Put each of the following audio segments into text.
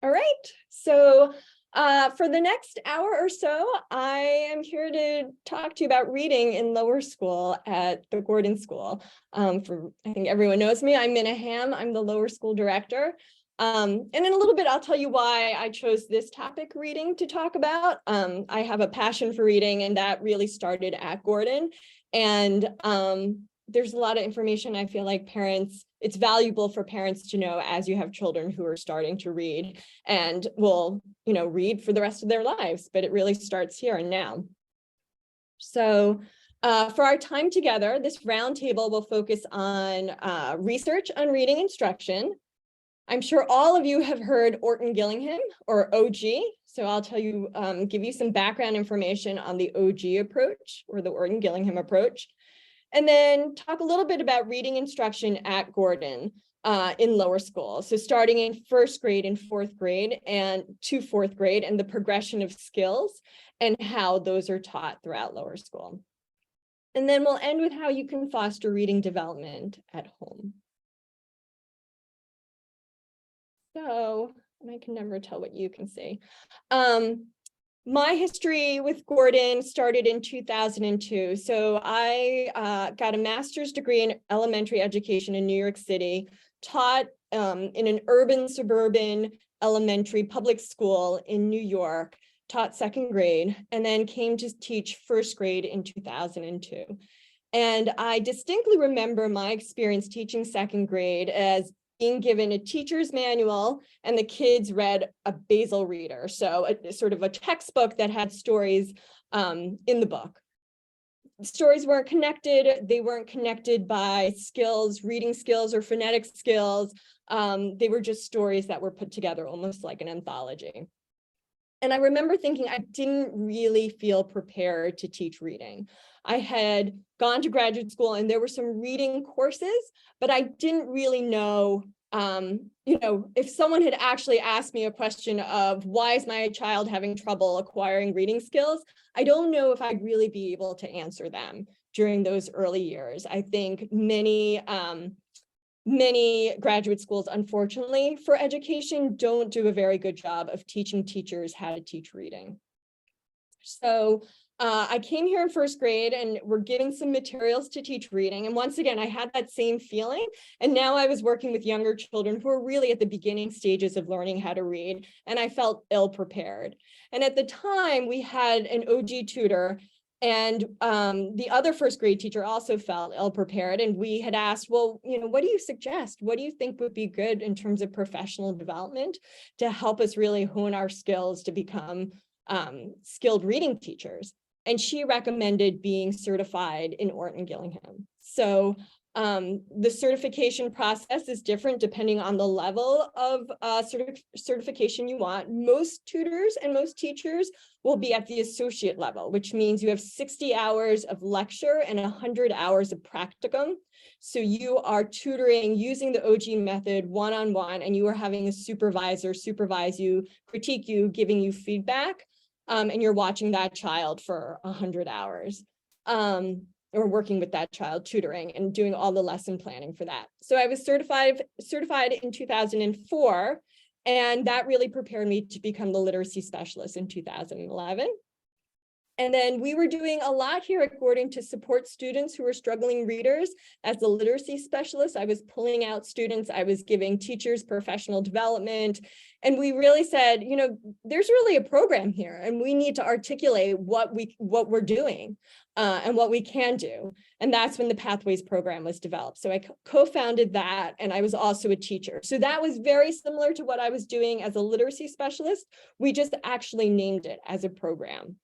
All right, so for the next hour or so, I am here to talk to you about reading in lower school at the Gordon School. I think everyone knows me, I'm Minna Ham, I'm the lower school director. And in a little bit, I'll tell you why I chose this topic, reading, to talk about. I have a passion for reading, and that really started at Gordon. And there's a lot of information I feel like it's valuable for parents to know as you have children who are starting to read and will, read for the rest of their lives, but it really starts here and now. So for our time together, this roundtable will focus on research on reading instruction. I'm sure all of you have heard Orton Gillingham, or OG. So I'll tell you, give you some background information on the OG approach, or the Orton Gillingham approach. And then talk a little bit about reading instruction at Gordon in lower school. So starting in first grade and fourth grade and to fourth grade, and the progression of skills and how those are taught throughout lower school. And then we'll end with how you can foster reading development at home. So, and I can never tell what you can see. My history with Gordon started in 2002. So I got a master's degree in elementary education in New York City, taught in an urban suburban elementary public school in New York, taught second grade, and then came to teach first grade in 2002. And I distinctly remember my experience teaching second grade as being given a teacher's manual, and the kids read a basal reader, so a sort of a textbook that had stories in the book. Stories weren't connected. They weren't connected by skills, reading skills or phonetic skills. They were just stories that were put together almost like an anthology. And I remember thinking I didn't really feel prepared to teach reading. I had gone to graduate school and there were some reading courses, but I didn't really know, if someone had actually asked me a question of why is my child having trouble acquiring reading skills, I don't know if I'd really be able to answer them during those early years. I think many graduate schools, unfortunately, for education, don't do a very good job of teaching teachers how to teach reading. So I came here in first grade and we're given some materials to teach reading. And once again, I had that same feeling. And now I was working with younger children who are really at the beginning stages of learning how to read. And I felt ill prepared. And at the time, we had an OG tutor, and the other first grade teacher also felt ill prepared. And we had asked, well, what do you suggest? What do you think would be good in terms of professional development to help us really hone our skills to become skilled reading teachers? And she recommended being certified in Orton Gillingham. So the certification process is different depending on the level of certification you want. Most tutors and most teachers will be at the associate level, which means you have 60 hours of lecture and 100 hours of practicum. So you are tutoring using the OG method one-on-one, and you are having a supervisor supervise you, critique you, giving you feedback, and you're watching that child for 100 hours. Or working with that child, tutoring and doing all the lesson planning for that. So I was certified in 2004, and that really prepared me to become the literacy specialist in 2011. And then we were doing a lot here at Gordon to support students who were struggling readers. As a literacy specialist, I was pulling out students, I was giving teachers professional development. And we really said, there's really a program here, and we need to articulate what we're doing and what we can do. And that's when the Pathways program was developed. So I co-founded that, and I was also a teacher. So that was very similar to what I was doing as a literacy specialist. We just actually named it as a program.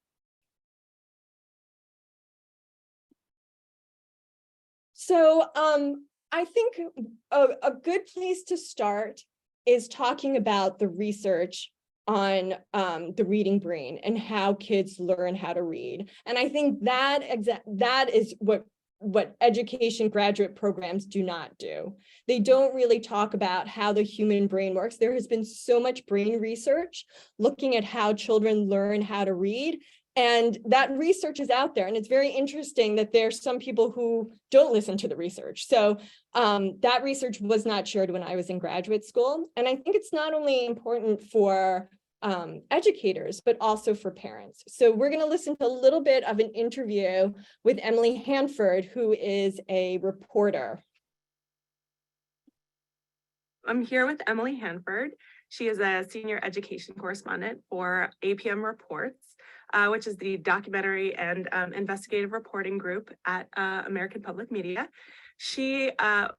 So I think a good place to start is talking about the research on the reading brain and how kids learn how to read. And I think that is what education graduate programs do not do. They don't really talk about how the human brain works. There has been so much brain research looking at how children learn how to read. And that research is out there. And it's very interesting that there's some people who don't listen to the research. So That research was not shared when I was in graduate school. And I think it's not only important for educators, but also for parents. So we're going to listen to a little bit of an interview with Emily Hanford, who is a reporter. I'm here with Emily Hanford. She is a senior education correspondent for APM Reports, which is the documentary and investigative reporting group at American Public Media. She,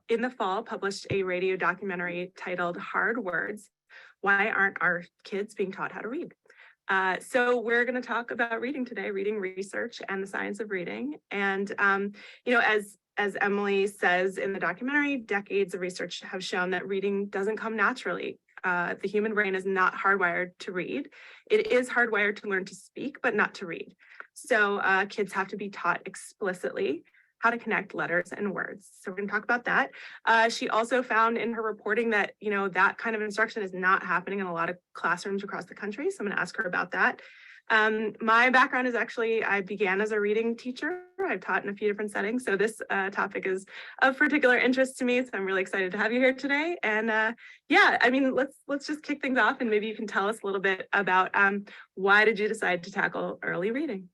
in the fall, published a radio documentary titled Hard Words: Why Aren't Our Kids Being Taught How to Read? So we're going to talk about reading today, reading research and the science of reading. And, as Emily says in the documentary, decades of research have shown that reading doesn't come naturally. The human brain is not hardwired to read. It is hardwired to learn to speak, but not to read. So kids have to be taught explicitly how to connect letters and words. So we're going to talk about that. She also found in her reporting that, that kind of instruction is not happening in a lot of classrooms across the country. So I'm going to ask her about that. My background is actually, I began as a reading teacher. I've taught in a few different settings. So this topic is of particular interest to me. So I'm really excited to have you here today. And yeah, I mean, let's just kick things off and maybe you can tell us a little bit about why did you decide to tackle early reading?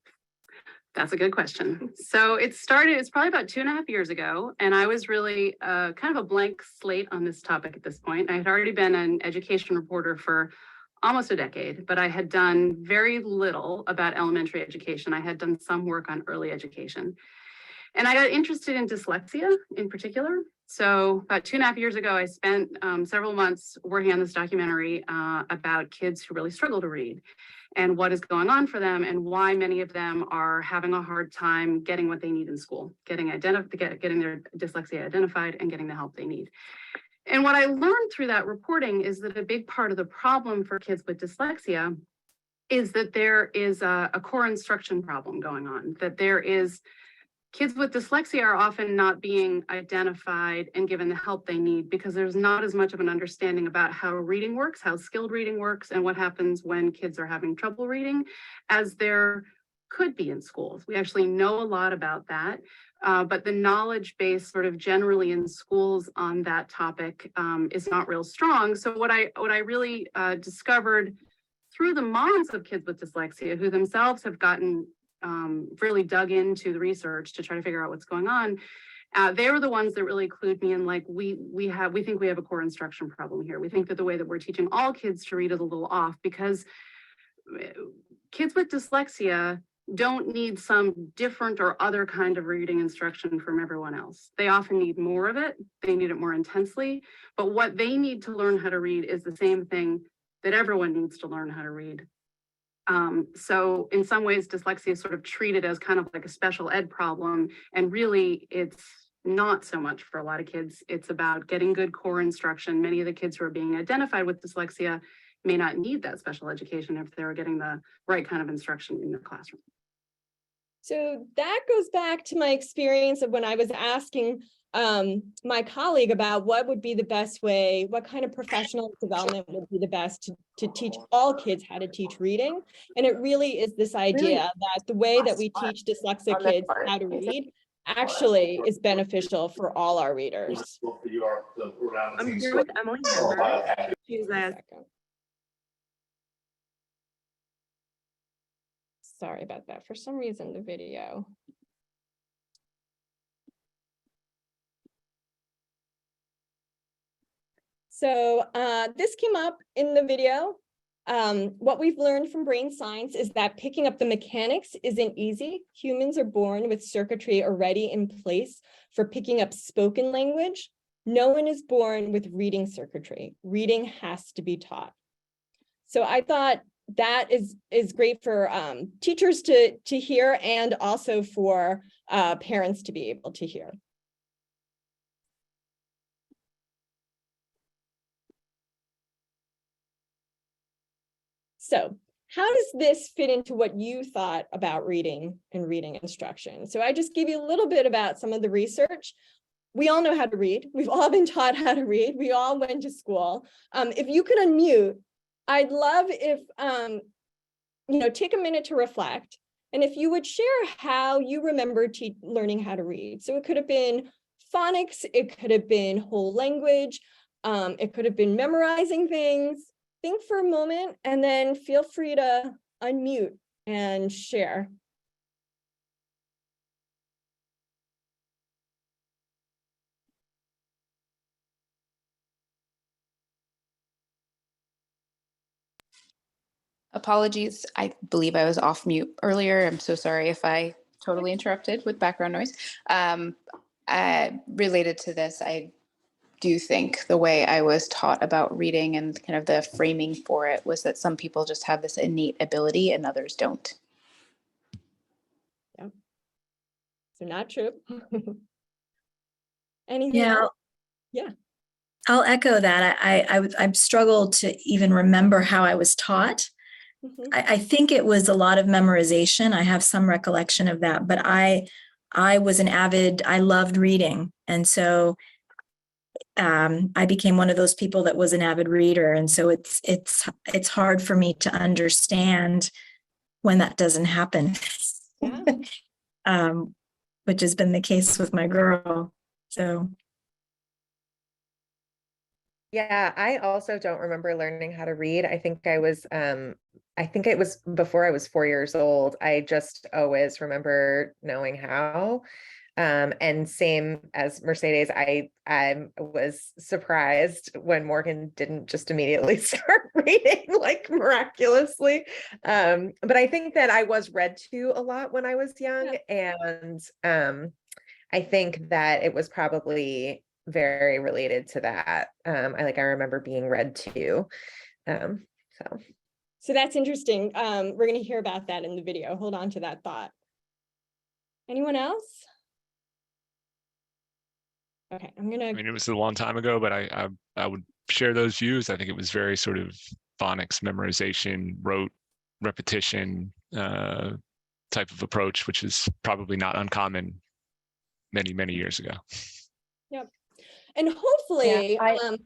That's a good question. So it's probably about 2.5 years ago, and I was really kind of a blank slate on this topic at this point. I had already been an education reporter for almost a decade, but I had done very little about elementary education. I had done some work on early education. And I got interested in dyslexia in particular. So about 2.5 years ago, I spent several months working on this documentary about kids who really struggle to read and what is going on for them and why many of them are having a hard time getting what they need in school, getting their dyslexia identified and getting the help they need. And what I learned through that reporting is that a big part of the problem for kids with dyslexia is that there is a core instruction problem going on, that kids with dyslexia are often not being identified and given the help they need because there's not as much of an understanding about how reading works, how skilled reading works, and what happens when kids are having trouble reading as there could be in schools. We actually know a lot about that, but the knowledge base sort of generally in schools on that topic is not real strong. So what I really discovered through the moms of kids with dyslexia who themselves have gotten really dug into the research to try to figure out what's going on. They were the ones that really clued me in, like, we think we have a core instruction problem here. We think that the way that we're teaching all kids to read is a little off because kids with dyslexia don't need some different or other kind of reading instruction from everyone else. They often need more of it. They need it more intensely. But what they need to learn how to read is the same thing that everyone needs to learn how to read. So in some ways, dyslexia is sort of treated as kind of like a special ed problem. And really, it's not so much for a lot of kids. It's about getting good core instruction. Many of the kids who are being identified with dyslexia may not need that special education if they're getting the right kind of instruction in the classroom. So that goes back to my experience of when I was asking my colleague about what would be the best way, what kind of professional development would be the best to teach all kids how to teach reading. And it really is this idea that the way that we teach dyslexic kids how to read actually is beneficial for all our readers. I'm here with Emily Hanford. She's Sorry about that. For some reason, the video. So this came up in the video. What we've learned from brain science is that picking up the mechanics isn't easy. Humans are born with circuitry already in place for picking up spoken language. No one is born with reading circuitry. Reading has to be taught. So I thought that is great for teachers to hear and also for parents to be able to hear. So how does this fit into what you thought about reading and reading instruction? So I just gave you a little bit about some of the research. We all know how to read. We've all been taught how to read. We all went to school. If you could unmute, I'd love if, take a minute to reflect. And if you would share how you remember learning how to read. So it could have been phonics, it could have been whole language, it could have been memorizing things. Think for a moment and then feel free to unmute and share. Apologies, I believe I was off mute earlier. I'm so sorry if I totally interrupted with background noise. Related to this, I do think the way I was taught about reading and kind of the framing for it was that some people just have this innate ability and others don't. Yeah. So not true. Anything Yeah, else? Yeah. I'll echo that. I've struggled to even remember how I was taught. Mhm. I think it was a lot of memorization. I have some recollection of that, but I was I loved reading. And so I became one of those people that was an avid reader. And so it's hard for me to understand when that doesn't happen. Yeah. Which has been the case with my girl. So Yeah, I also don't remember learning how to read. I think it was before I was 4 years old. I just always remember knowing how. And same as Mercedes, I was surprised when Morgan didn't just immediately start reading like miraculously. But I think that I was read to a lot when I was young, and I think that it was probably very related to that. I remember being read to. So that's interesting. We're going to hear about that in the video. Hold on to that thought. Anyone else? Okay, I mean, it was a long time ago, but I would share those views. I think it was very sort of phonics memorization, rote repetition type of approach, which is probably not uncommon many years ago. Yep. And hopefully, Yeah,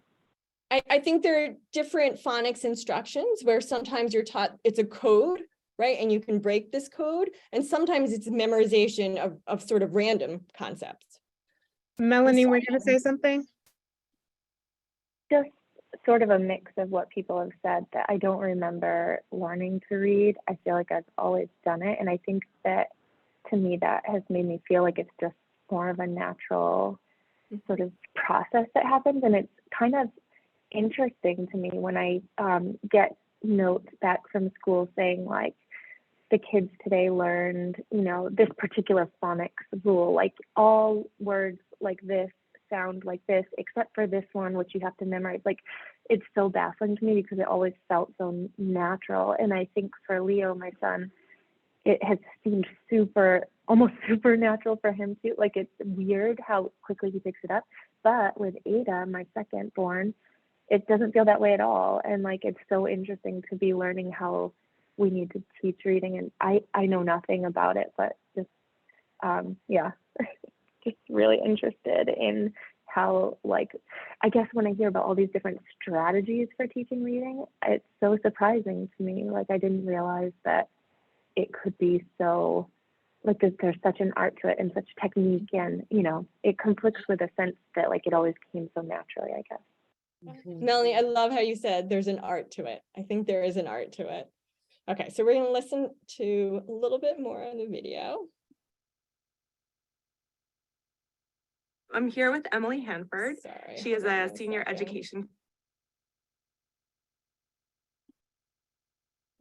I think there are different phonics instructions where sometimes you're taught it's a code, right? And you can break this code. And sometimes it's memorization of sort of random concepts. Melanie, were you going to say something? Just sort of a mix of what people have said, that I don't remember learning to read. I feel like I've always done it. And I think that to me, that has made me feel like it's just more of a natural sort of process that happens. And it's kind of interesting to me when I get notes back from school saying like, the kids today learned, this particular phonics rule, like all words like this sound like this, except for this one, which you have to memorize. Like, it's so baffling to me because it always felt so natural. And I think for Leo, my son, it has seemed almost supernatural for him too. Like, it's weird how quickly he picks it up. But with Ada, my second born, it doesn't feel that way at all. And like, it's so interesting to be learning how we need to teach reading. And I know nothing about it, but just, just really interested in how, like, I guess when I hear about all these different strategies for teaching reading, it's so surprising to me. Like, I didn't realize that it could be so, like, there's such an art to it and such technique, and, it conflicts with a sense that, like, it always came so naturally, I guess. Melanie, I love how you said there's an art to it. I think there is an art to it. Okay, so we're going to listen to a little bit more on the video. I'm here with Emily Hanford. Sorry, She is hold on a one senior second. education.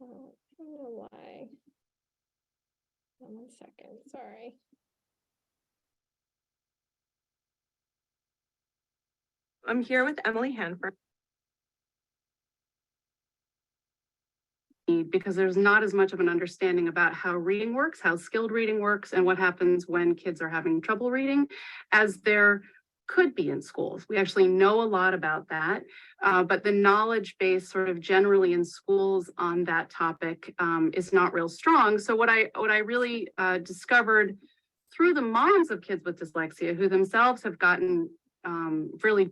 Oh, I don't know why. 1 second, sorry. I'm here with Emily Hanford. Because there's not as much of an understanding about how reading works, how skilled reading works, and what happens when kids are having trouble reading, as there could be in schools. We actually know a lot about that, but the knowledge base sort of generally in schools on that topic is not real strong. So what I really discovered through the moms of kids with dyslexia, who themselves have gotten really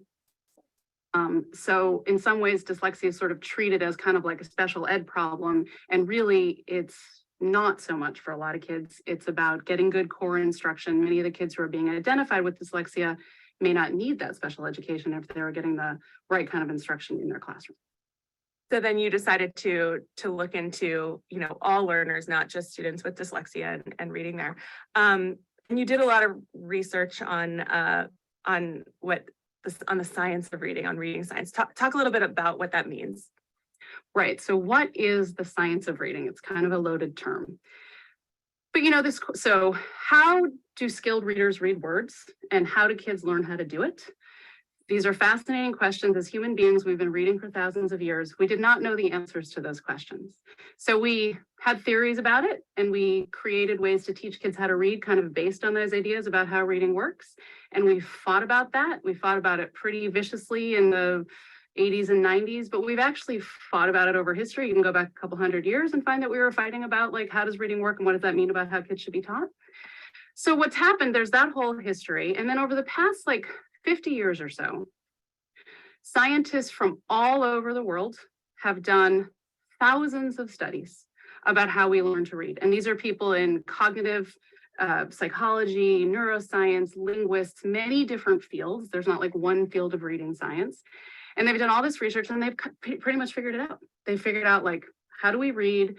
so in some ways, dyslexia is sort of treated as kind of like a special ed problem. And really, it's not so much for a lot of kids. It's about getting good core instruction. Many of the kids who are being identified with dyslexia may not need that special education if they're getting the right kind of instruction in their classroom. So then you decided to look into, all learners, not just students with dyslexia and reading there. And you did a lot of research on the science of reading, on reading science. Talk a little bit about what that means. Right. So what is the science of reading? It's kind of a loaded term. But so how do skilled readers read words, and how do kids learn how to do it? These are fascinating questions. As human beings, we've been reading for thousands of years. We did not know the answers to those questions. So we had theories about it, and we created ways to teach kids how to read kind of based on those ideas about how reading works. And we fought about that. We fought about it pretty viciously in the 80s and 90s, but we've actually fought about it over history. You can go back a couple hundred years and find that we were fighting about, like, how does reading work and what does that mean about how kids should be taught? So what's happened, there's that whole history. And then over the past 50 years or so, scientists from all over the world have done thousands of studies about how we learn to read. And these are people in cognitive psychology, neuroscience, linguists, many different fields. There's not like one field of reading science. And they've done all this research, and they've pretty much figured it out. They figured out, how do we read?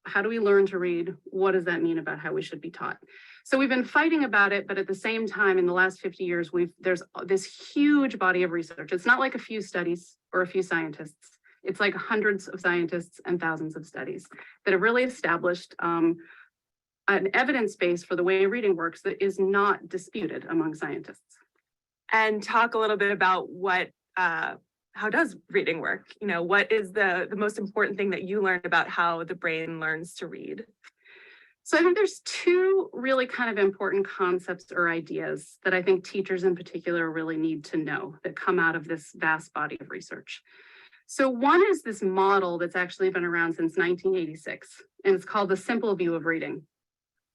How do we learn to read? What does that mean about how we should be taught? So we've been fighting about it, but at the same time, in the last 50 years, there's this huge body of research. It's not like a few studies or a few scientists. It's like hundreds of scientists and thousands of studies that have really established an evidence base for the way reading works that is not disputed among scientists. And talk a little bit about how does reading work? What is the most important thing that you learned about how the brain learns to read? So I think there's two really kind of important concepts or ideas that I think teachers in particular really need to know that come out of this vast body of research. So one is this model that's actually been around since 1986, and it's called the simple view of reading.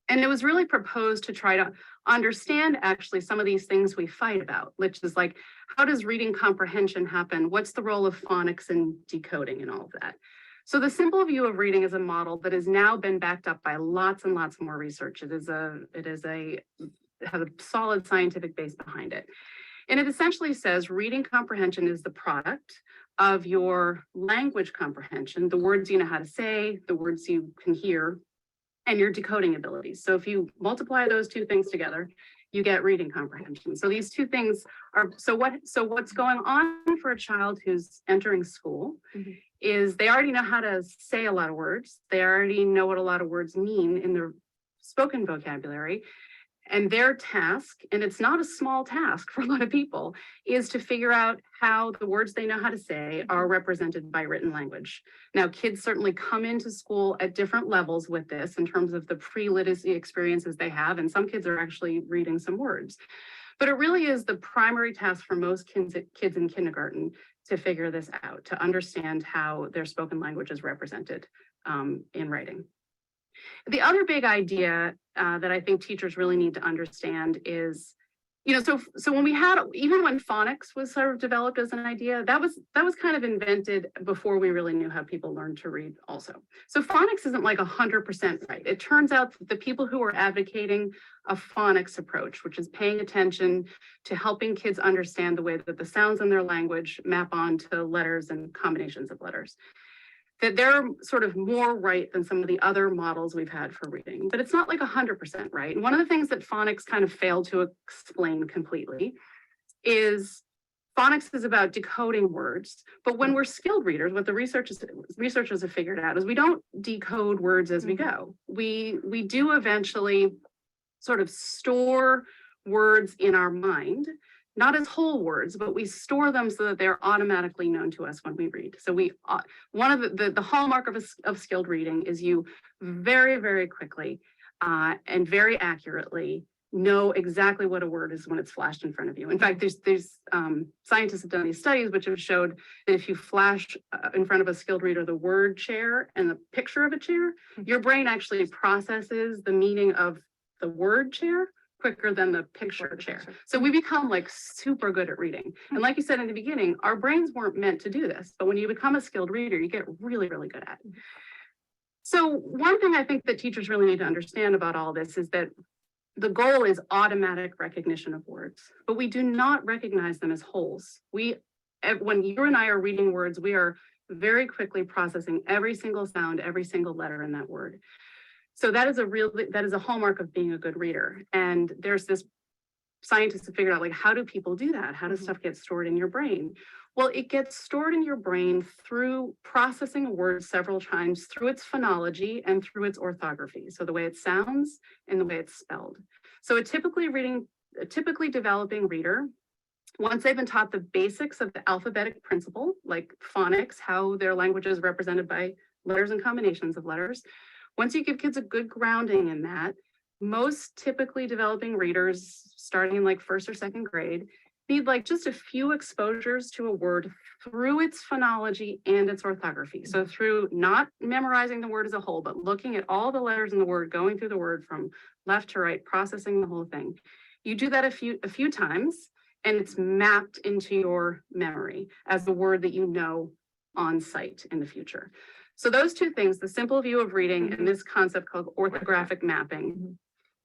And it was really proposed to try to understand actually some of these things we fight about, which is how does reading comprehension happen? What's the role of phonics and decoding and all of that? So the simple view of reading is a model that has now been backed up by lots and lots more research. It has a solid scientific base behind it. And it essentially says reading comprehension is the product of your language comprehension, the words you know how to say, the words you can hear, and your decoding abilities. So if you multiply those two things together, you get reading comprehension. So these two things are, so what's going on for a child who's entering school is they already know how to say a lot of words. They already know what a lot of words mean in their spoken vocabulary. And their task, and it's not a small task for a lot of people, is to figure out how the words they know how to say are represented by written language. Now, kids certainly come into school at different levels with this in terms of the pre-literacy experiences they have, and some kids are actually reading some words. But it really is the primary task for most kids in kindergarten to figure this out, to understand how their spoken language is represented in writing. The other big idea that I think teachers really need to understand is, so when we had, even when phonics was sort of developed as an idea, that was kind of invented before we really knew how people learned to read also. So phonics isn't 100% right. It turns out that the people who are advocating a phonics approach, which is paying attention to helping kids understand the way that the sounds in their language map onto letters and combinations of letters, that they're sort of more right than some of the other models we've had for reading, but it's not 100% right. And one of the things that phonics kind of failed to explain completely is phonics is about decoding words, but when we're skilled readers, what the researchers have figured out is we don't decode words as we go. We do eventually sort of store words in our mind, not as whole words, but we store them so that they're automatically known to us when we read. So one of the hallmark of skilled reading is you very, very quickly and very accurately know exactly what a word is when it's flashed in front of you. In fact, there's scientists have done these studies which have showed that if you flash in front of a skilled reader the word chair and the picture of a chair, your brain actually processes the meaning of the word chair quicker than the picture chair. So we become super good at reading. And like you said in the beginning, our brains weren't meant to do this, but when you become a skilled reader, you get really, really good at it. So one thing I think that teachers really need to understand about all this is that the goal is automatic recognition of words, but we do not recognize them as wholes. When you and I are reading words, we are very quickly processing every single sound, every single letter in that word. So that is a hallmark of being a good reader. And there's this scientists have figured out, like, how do people do that? How does stuff get stored in your brain? Well, it gets stored in your brain through processing a word several times through its phonology and through its orthography. So the way it sounds and the way it's spelled. So a typically developing reader, once they've been taught the basics of the alphabetic principle, like phonics, how their language is represented by letters and combinations of letters, once you give kids a good grounding in that, most typically developing readers starting in like first or second grade need like just a few exposures to a word through its phonology and its orthography. So through not memorizing the word as a whole, but looking at all the letters in the word, going through the word from left to right, processing the whole thing. You do that a few times, and it's mapped into your memory as the word that you know on sight in the future. So those two things, the simple view of reading and this concept called orthographic mapping,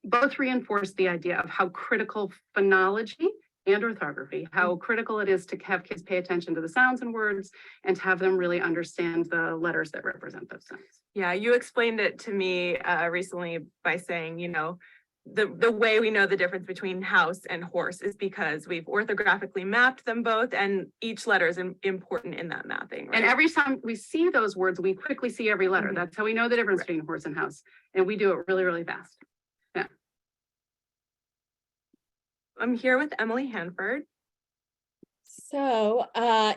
both reinforce the idea of how critical phonology and orthography, how critical it is to have kids pay attention to the sounds and words and to have them really understand the letters that represent those sounds. Yeah, you explained it to me recently by saying, you know, the way we know the difference between house and horse is because we've orthographically mapped them both, and each letter is important in that mapping. Right? And every time we see those words, we quickly see every letter. That's how we know the difference between horse and house. And we do it really, really fast. Yeah. I'm here with Emily Hanford. So I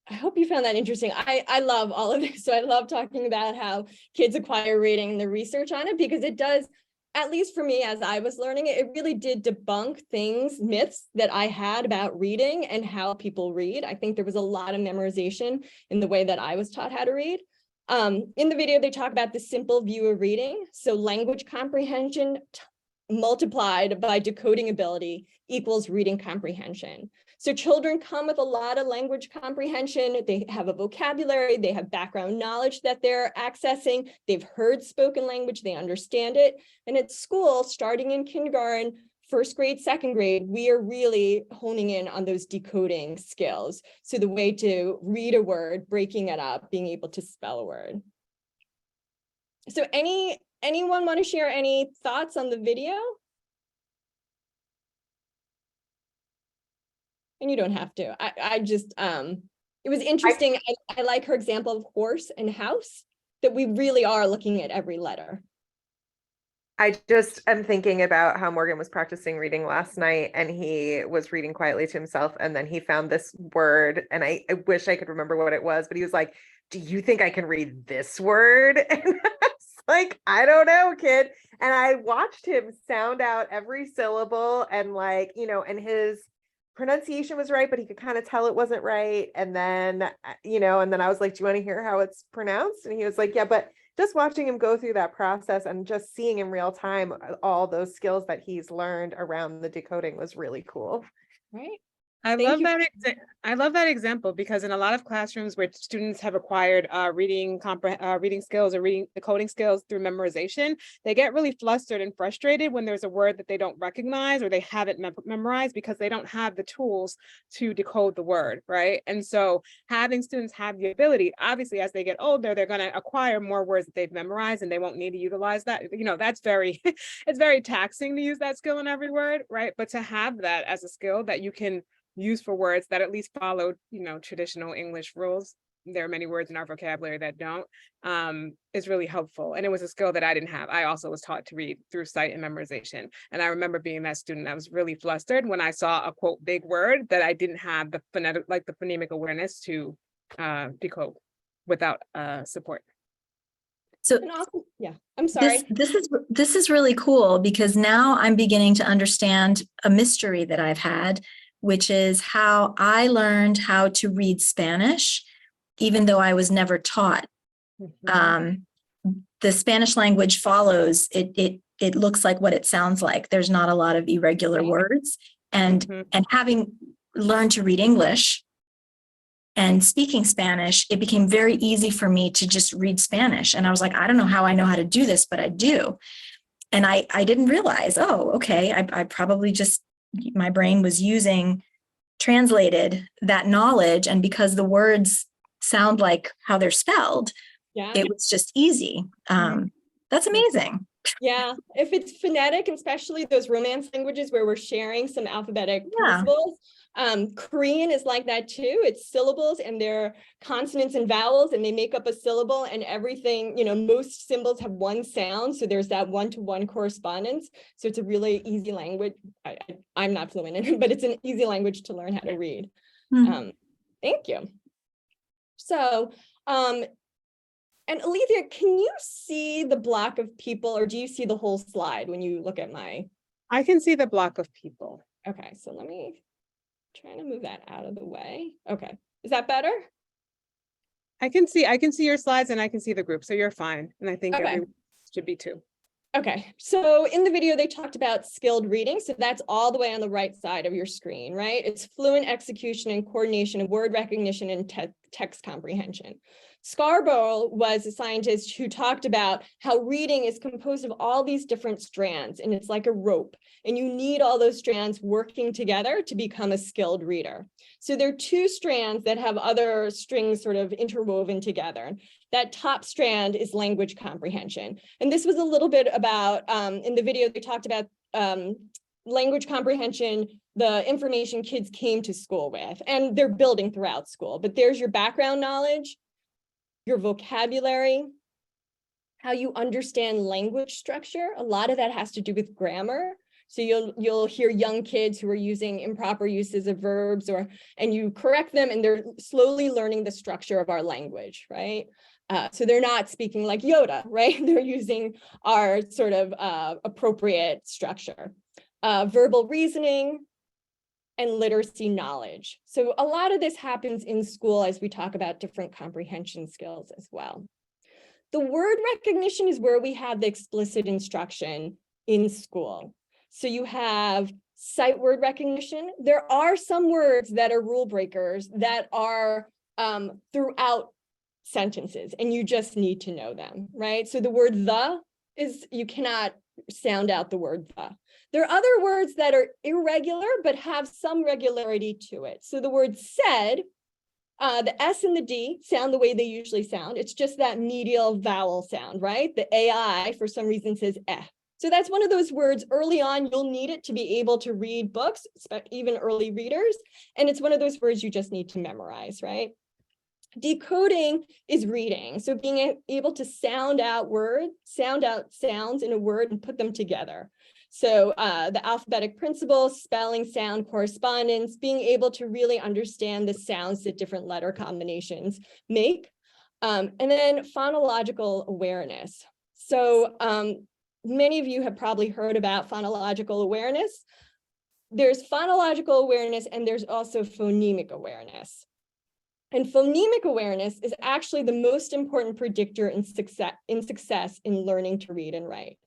hope you found that interesting. I love all of this. So I love talking about how kids acquire reading and the research on it, because it does, at least for me, as I was learning it, it really did debunk myths that I had about reading and how people read. I think there was a lot of memorization in the way that I was taught how to read. In the video, they talk about the simple view of reading. So language comprehension multiplied by decoding ability equals reading comprehension. So children come with a lot of language comprehension. They have a vocabulary, they have background knowledge that they're accessing. They've heard spoken language, they understand it. And at school, starting in kindergarten, first grade, second grade, we are really honing in on those decoding skills. So the way to read a word, breaking it up, being able to spell a word. So anyone want to share any thoughts on the video? And you don't have to. I just, it was interesting. I like her example of horse and house, that we really are looking at every letter. I just am thinking about how Morgan was practicing reading last night, and he was reading quietly to himself, and then he found this word, and I wish I could remember what it was, but he was like, do you think I can read this word? And I was like, I don't know, kid. And I watched him sound out every syllable, and like, you know, and his pronunciation was right, but he could kind of tell it wasn't right. And then, you know, and then I was like, do you want to hear how it's pronounced? And he was like, yeah, but just watching him go through that process and just seeing in real time all those skills that he's learned around the decoding was really cool. Right. I love that example, because in a lot of classrooms where students have acquired reading skills or decoding skills through memorization, they get really flustered and frustrated when there's a word that they don't recognize or they haven't memorized, because they don't have the tools to decode the word, right? And so having students have the ability, obviously as they get older, they're going to acquire more words that they've memorized and they won't need to utilize that. You know, that's it's very taxing to use that skill in every word, right? But to have that as a skill that you can use for words that at least follow, you know, traditional English rules. There are many words in our vocabulary that don't, is really helpful. And it was a skill that I didn't have. I also was taught to read through sight and memorization. And I remember being that student that was really flustered when I saw a quote big word that I didn't have the phonemic awareness to decode without support. So yeah, I'm sorry. This is really cool, because now I'm beginning to understand a mystery that I've had, which is how I learned how to read Spanish, even though I was never taught. The Spanish language follows, it looks like what it sounds like. There's not a lot of irregular words. And having learned to read English and speaking Spanish, it became very easy for me to just read Spanish. And I was like, I don't know how I know how to do this, but I do. I didn't realize, oh, okay, I probably just, my brain was translated that knowledge. And because the words sound like how they're spelled, Yeah. it was just easy. That's amazing. Yeah, if it's phonetic, especially those Romance languages where we're sharing some alphabetic Yeah. principles. Korean is like that too. It's syllables and they're consonants and vowels, and they make up a syllable, and everything, most symbols have one sound. So there's that one-to-one correspondence. So it's a really easy language. I'm not fluent in it, but it's an easy language to learn how to read. Thank you. So, and Alethea, can you see the block of people, or do you see the whole slide when you look at I can see the block of people. Okay, so let me try to move that out of the way. Okay, is that better? I can see your slides and I can see the group, so you're fine. And I think everyone should be too. Okay, so in the video, they talked about skilled reading. So that's all the way on the right side of your screen, right? It's fluent execution and coordination of word recognition and text comprehension. Scarborough was a scientist who talked about how reading is composed of all these different strands, and it's like a rope, and you need all those strands working together to become a skilled reader. So there are two strands that have other strings sort of interwoven together. That top strand is language comprehension. And this was a little bit about, in the video, they talked about language comprehension, the information kids came to school with, and they're building throughout school. But there's your background knowledge, your vocabulary, how you understand language structure. A lot of that has to do with grammar. So you'll hear young kids who are using improper uses of verbs, and you correct them, and they're slowly learning the structure of our language, right? So they're not speaking like Yoda, right? They're using our sort of appropriate structure. Verbal reasoning and literacy knowledge. So a lot of this happens in school as we talk about different comprehension skills as well. The word recognition is where we have the explicit instruction in school. So you have sight word recognition. There are some words that are rule breakers that are throughout sentences, and you just need to know them, right? So the word the you cannot sound out the word the. There are other words that are irregular, but have some regularity to it. So the word said, the S and the D sound the way they usually sound. It's just that medial vowel sound, right? The AI, for some reason, says eh. So that's one of those words early on, you'll need it to be able to read books, even early readers. And it's one of those words you just need to memorize, right? Decoding is reading. So being able to sound out sounds in a word and put them together. So the alphabetic principles, spelling, sound, correspondence, being able to really understand the sounds that different letter combinations make. And then phonological awareness. So many of you have probably heard about phonological awareness. There's phonological awareness, and there's also phonemic awareness. And phonemic awareness is actually the most important predictor in success in learning to read and write.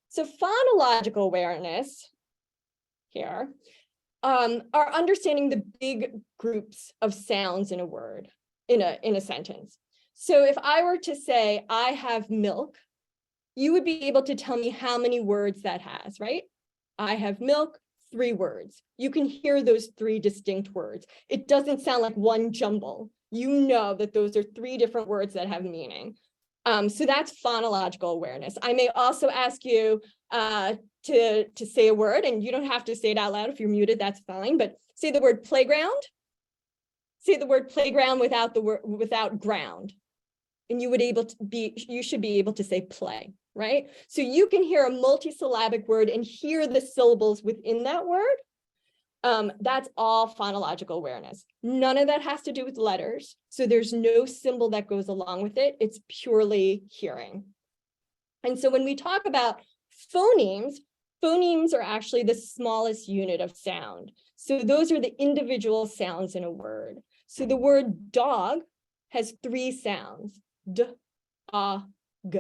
So phonological awareness here are understanding the big groups of sounds in a word, in a sentence. So if I were to say, I have milk, you would be able to tell me how many words that has, right? I have milk, 3 words. You can hear those 3 distinct words. It doesn't sound like one jumble. You know that those are 3 different words that have meaning. So that's phonological awareness. I may also ask you to say a word, and you don't have to say it out loud. If you're muted, that's fine. But say the word playground. Say the word playground without ground, and you should be able to say play, right? So you can hear a multisyllabic word and hear the syllables within that word. That's all phonological awareness. None of that has to do with letters. So there's no symbol that goes along with it. It's purely hearing. And so when we talk about phonemes, phonemes are actually the smallest unit of sound. So those are the individual sounds in a word. So the word dog has 3 sounds, d, a, g,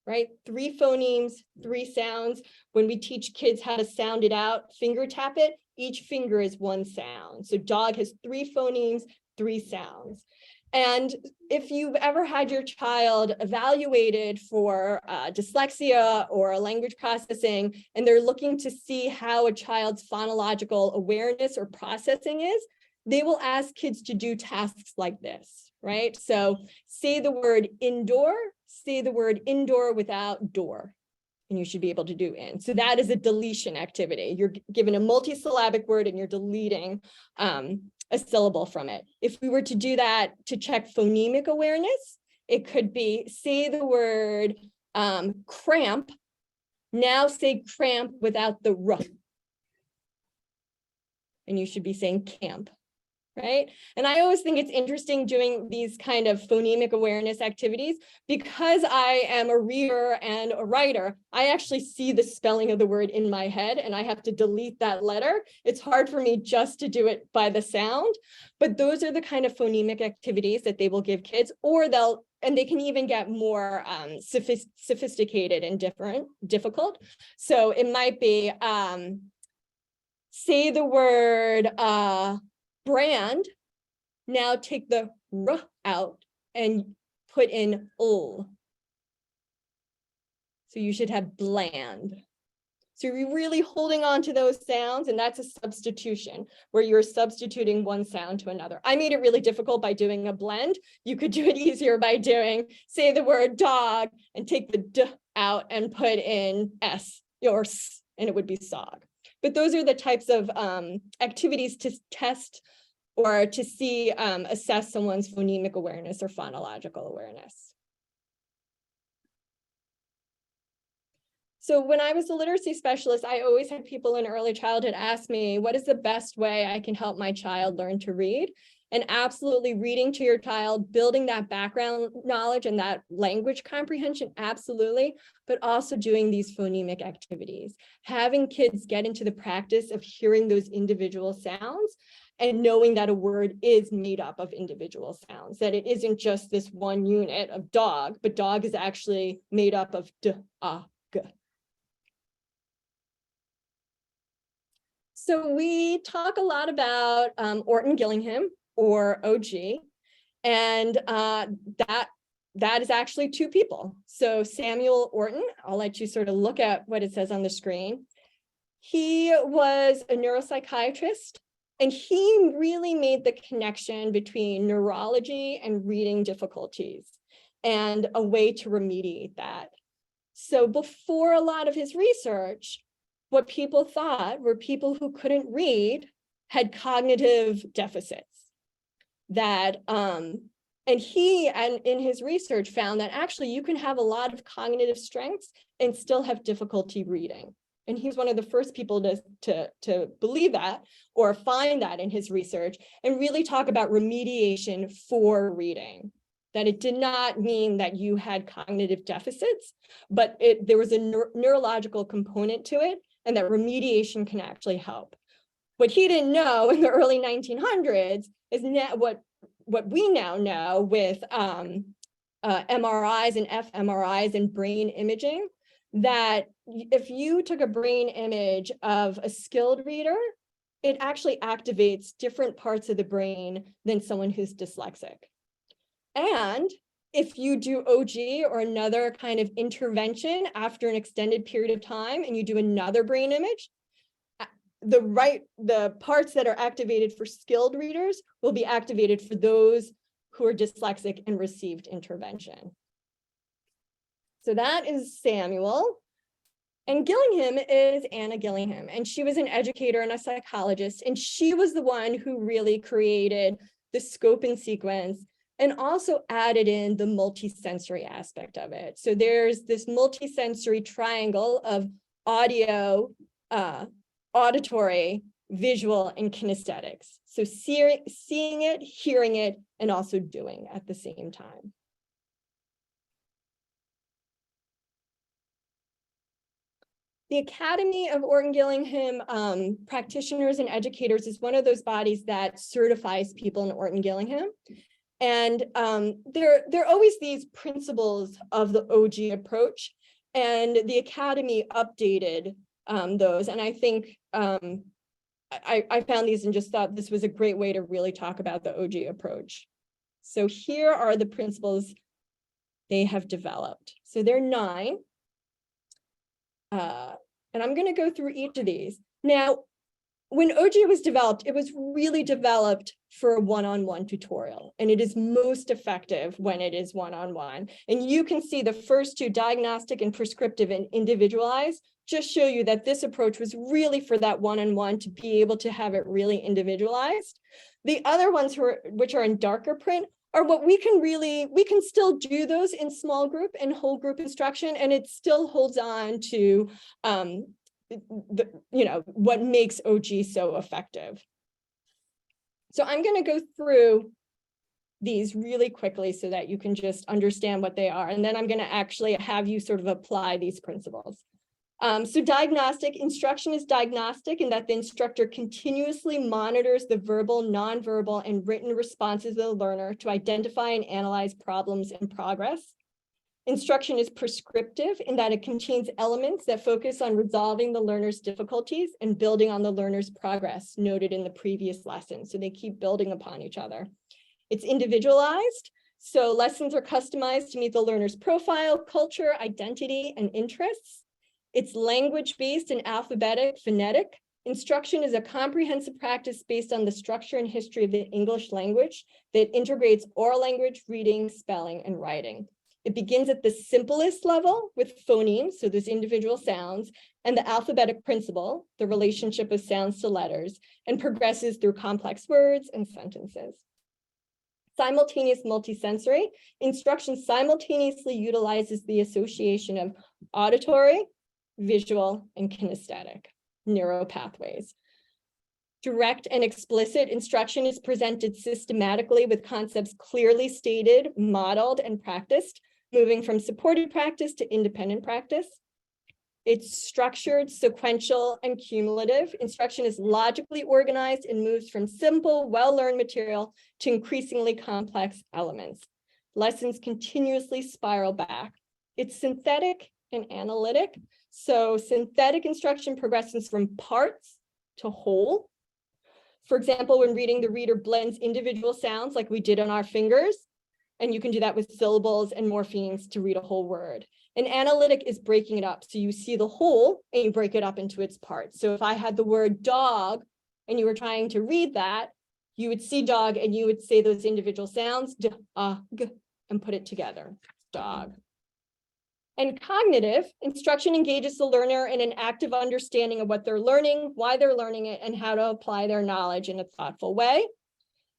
right? 3 phonemes, 3 sounds. When we teach kids how to sound it out, finger tap it, each finger is one sound. So dog has 3 phonemes, 3 sounds. And if you've ever had your child evaluated for dyslexia or language processing, and they're looking to see how a child's phonological awareness or processing is, they will ask kids to do tasks like this, right? So say the word indoor, say the word indoor without door, and you should be able to do in. So that is a deletion activity. You're given a multisyllabic word and you're deleting a syllable from it. If we were to do that to check phonemic awareness, it could be say the word cramp, now say cramp without the r. And you should be saying camp, right? And I always think it's interesting doing these kind of phonemic awareness activities because I am a reader and a writer. I actually see the spelling of the word in my head and I have to delete that letter. It's hard for me just to do it by the sound, but those are the kind of phonemic activities that they will give kids, or they can even get more sophisticated and difficult. So it might be, say the word, brand, now take the r out and put in ul. So you should have bland. So you're really holding on to those sounds, and that's a substitution where you're substituting one sound to another. I made it really difficult by doing a blend. You could do it easier by doing, say the word dog and take the d out and put in s or s, and it would be sog. But those are the types of activities to test or to see, assess someone's phonemic awareness or phonological awareness. So when I was a literacy specialist, I always had people in early childhood ask me, what is the best way I can help my child learn to read? And absolutely reading to your child, building that background knowledge and that language comprehension, absolutely, but also doing these phonemic activities, having kids get into the practice of hearing those individual sounds and knowing that a word is made up of individual sounds, that it isn't just this one unit of dog, but dog is actually made up of d, a, g. So we talk a lot about Orton Gillingham, or OG, and that is actually 2 people. So Samuel Orton, I'll let you sort of look at what it says on the screen. He was a neuropsychiatrist, and he really made the connection between neurology and reading difficulties and a way to remediate that. So before a lot of his research, what people thought were people who couldn't read had cognitive deficits. That and in his research found that actually you can have a lot of cognitive strengths and still have difficulty reading. And he's one of the first people to believe that or find that in his research and really talk about remediation for reading. That it did not mean that you had cognitive deficits, but there was a neurological component to it, and that remediation can actually help. What he didn't know in the early 1900s is what we now know with MRIs and fMRIs and brain imaging, that if you took a brain image of a skilled reader, it actually activates different parts of the brain than someone who's dyslexic. And if you do OG or another kind of intervention after an extended period of time and you do another brain image, the parts that are activated for skilled readers will be activated for those who are dyslexic and received intervention. So that is Samuel. And Gillingham is Anna Gillingham, and she was an educator and a psychologist, and she was the one who really created the scope and sequence and also added in the multisensory aspect of it. So there's this multisensory triangle of audio, auditory, visual, and kinesthetics. So seeing it, hearing it, and also doing at the same time. The Academy of Orton Gillingham practitioners and educators is one of those bodies that certifies people in Orton Gillingham. And there are always these principles of the OG approach, and the Academy updated those. And I think I found these and just thought this was a great way to really talk about the OG approach. So here are the principles they have developed. So there are 9. And I'm going to go through each of these. Now, when OG was developed, it was really developed for a one-on-one tutorial, and it is most effective when it is one-on-one. And you can see the first 2, diagnostic and prescriptive and individualized, just show you that this approach was really for that one-on-one to be able to have it really individualized. The other ones which are in darker print are what we can still do those in small group and whole group instruction, and it still holds on to what makes OG so effective. So I'm going to go through these really quickly so that you can just understand what they are. And then I'm going to actually have you sort of apply these principles. So diagnostic instruction is diagnostic in that the instructor continuously monitors the verbal, nonverbal, and written responses of the learner to identify and analyze problems in progress. Instruction is prescriptive in that it contains elements that focus on resolving the learner's difficulties and building on the learner's progress noted in the previous lesson. So they keep building upon each other. It's individualized. So lessons are customized to meet the learner's profile, culture, identity, and interests. It's language-based and alphabetic, phonetic. Instruction is a comprehensive practice based on the structure and history of the English language that integrates oral language, reading, spelling, and writing. It begins at the simplest level with phonemes, so those individual sounds, and the alphabetic principle, the relationship of sounds to letters, and progresses through complex words and sentences. Simultaneous multisensory. Instruction simultaneously utilizes the association of auditory, visual, and kinesthetic neural pathways. Direct and explicit instruction is presented systematically with concepts clearly stated, modeled, and practiced, moving from supported practice to independent practice. It's structured, sequential, and cumulative. Instruction is logically organized and moves from simple, well-learned material to increasingly complex elements. Lessons continuously spiral back. It's synthetic and analytic. So synthetic instruction progresses from parts to whole. For example, when reading, the reader blends individual sounds like we did on our fingers, and you can do that with syllables and morphemes to read a whole word. An analytic is breaking it up. So you see the whole and you break it up into its parts. So if I had the word dog and you were trying to read that, you would see dog and you would say those individual sounds, d, g, and put it together, dog. And cognitive instruction engages the learner in an active understanding of what they're learning, why they're learning it, and how to apply their knowledge in a thoughtful way.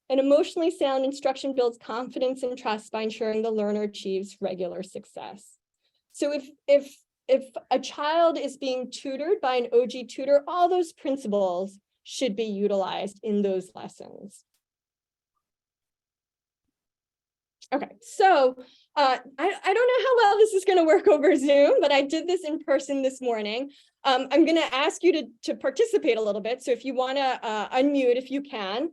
An emotionally sound instruction builds confidence and trust by ensuring the learner achieves regular success. So if a child is being tutored by an OG tutor, all those principles should be utilized in those lessons. Okay, so I don't know how well this is going to work over Zoom, but I did this in person this morning. I'm going to ask you to participate a little bit. So if you want to unmute, if you can,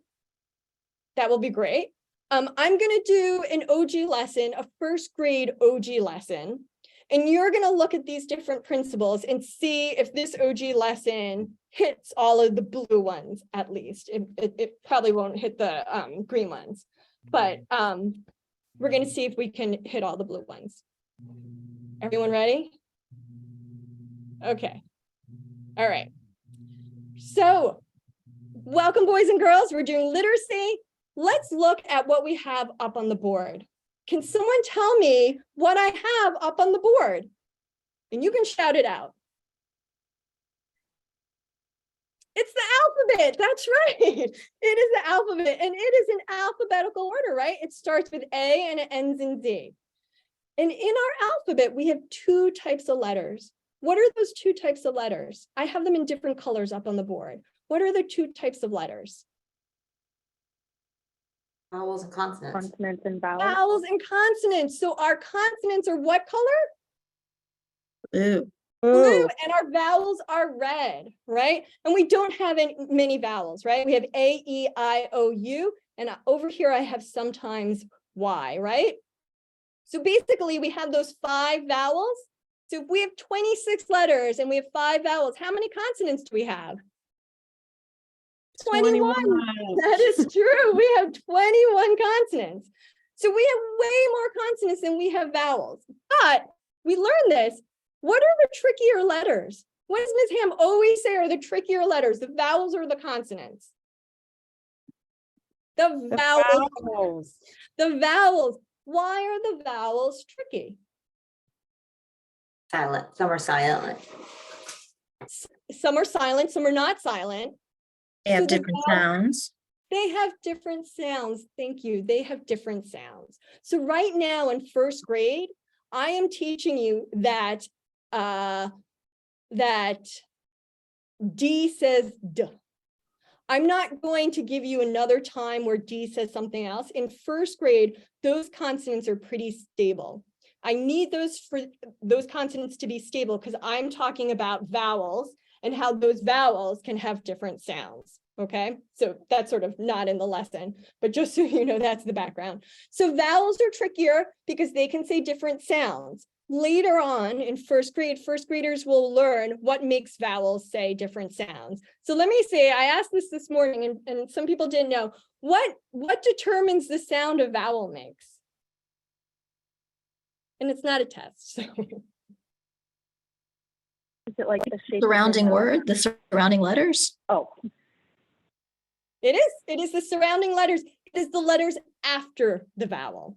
that will be great. I'm going to do an OG lesson, a first grade OG lesson, and you're going to look at these different principles and see if this OG lesson hits all of the blue ones, at least. It probably won't hit the green ones, but we're going to see if we can hit all the blue ones. Everyone ready? Okay. All right. So welcome, boys and girls. We're doing literacy. Let's look at what we have up on the board. Can someone tell me what I have up on the board? And you can shout it out. It's the alphabet. That's right. It is the alphabet, and it is in alphabetical order, right? It starts with A and it ends in Z. And in our alphabet, we have 2 types of letters. What are those 2 types of letters? I have them in different colors up on the board. What are the 2 types of letters? Vowels and consonants. Consonants and vowels. Vowels and consonants. So our consonants are what color? Blue. Blue, and our vowels are red, right? And we don't have many vowels, right? We have A, E, I, O, U, and over here I have sometimes Y, right? So basically we have those 5 vowels. So if we have 26 letters and we have 5 vowels, how many consonants do we have? 21. That is true. We have 21 consonants. So we have way more consonants than we have vowels. But we learned this. What are the trickier letters? What does Ms. Ham always say are the trickier letters, the vowels or the consonants? The vowels. The vowels. Why are the vowels tricky? Silent. Some are silent. Some are silent, some are not silent. They have So the different vowels- sounds. They have different sounds. Thank you. They have different sounds. So right now in first grade, I am teaching you that that D says D. I'm not going to give you another time where D says something else. In first grade, those consonants are pretty stable. I need those consonants to be stable because I'm talking about vowels and how those vowels can have different sounds. Okay, so that's sort of not in the lesson, but just so you know, that's the background. So vowels are trickier because they can say different sounds. Later on in first grade, first graders will learn what makes vowels say different sounds. So let me say, I asked this morning and some people didn't know, what determines the sound a vowel makes? And it's not a test. So. Is it like the shape Surrounding of your word, the surrounding letters. nose? Oh, It is the surrounding letters. It is the letters after the vowel,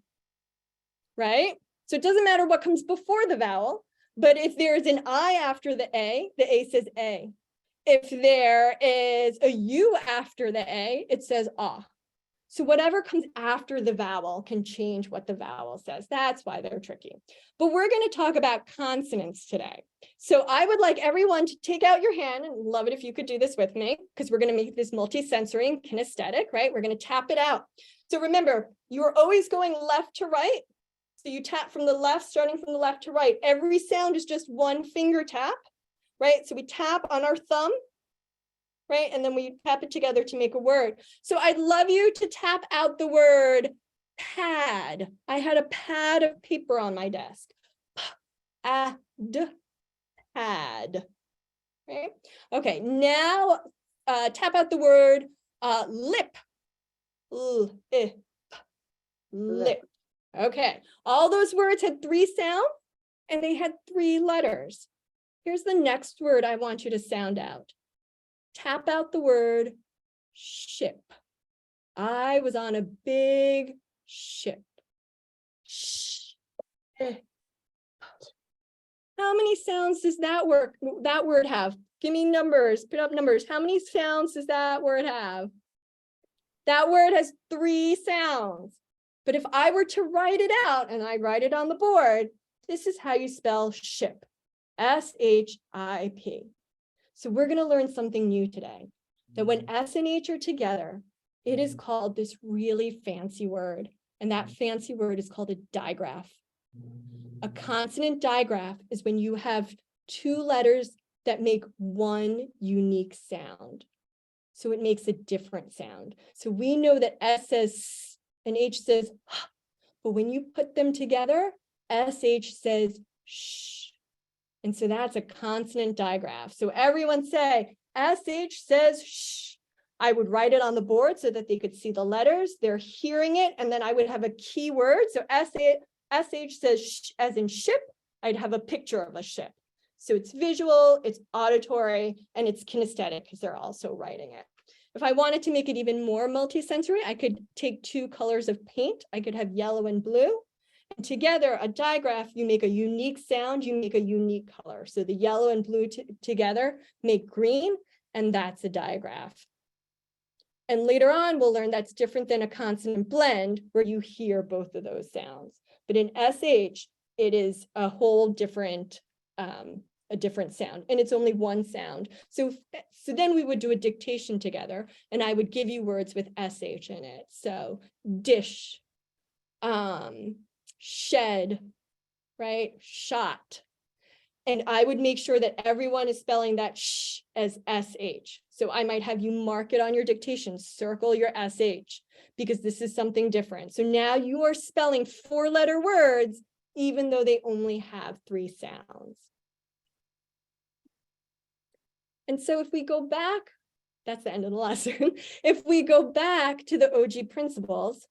right? So it doesn't matter what comes before the vowel, but if there's an I after the A says A. If there is a U after the A, it says ah. So whatever comes after the vowel can change what the vowel says. That's why they're tricky. But we're going to talk about consonants today. So I would like everyone to take out your hand, and love it if you could do this with me, because we're going to make this multisensory and kinesthetic, right? We're going to tap it out. So remember, you're always going left to right. So you tap from the left, starting from the left to right. Every sound is just one finger tap, right? So we tap on our thumb, right? And then we tap it together to make a word. So I'd love you to tap out the word pad. I had a pad of paper on my desk. Pad. Right? Okay, now tap out the word lip. Lip. Okay, all those words had 3 sounds and they had 3 letters. Here's the next word I want you to sound out. Tap out the word ship. I was on a big ship. How many sounds does that word have? Give me numbers, put up numbers. How many sounds does that word have? That word has 3 sounds. But if I were to write it out and I write it on the board, this is how you spell ship. S-H-I-P. So we're going to learn something new today, that when S and H are together, it is called this really fancy word. And that fancy word is called a digraph. A consonant digraph is when you have 2 letters that make one unique sound. So it makes a different sound. So we know that S says S and H says H, but when you put them together, SH says sh. And so that's a consonant digraph. So everyone say, SH says sh. I would write it on the board so that they could see the letters. They're hearing it. And then I would have a key word. So SH says sh, as in ship. I'd have a picture of a ship. So it's visual, it's auditory, and it's kinesthetic because they're also writing it. If I wanted to make it even more multisensory, I could take 2 colors of paint. I could have yellow and blue. And together, a digraph, you make a unique sound, you make a unique color. So the yellow and blue together make green, and that's a digraph. And later on, we'll learn that's different than a consonant blend where you hear both of those sounds. But in SH, it is a whole different, a different sound, and it's only one sound. So then we would do a dictation together, and I would give you words with SH in it. So dish, shed, right? Shot. And I would make sure that everyone is spelling that sh as SH. So I might have you mark it on your dictation, circle your SH, because this is something different. So now you are spelling 4-letter words, even though they only have 3 sounds. And so if we go back that's the end of the lesson. If we go back to the OG principles,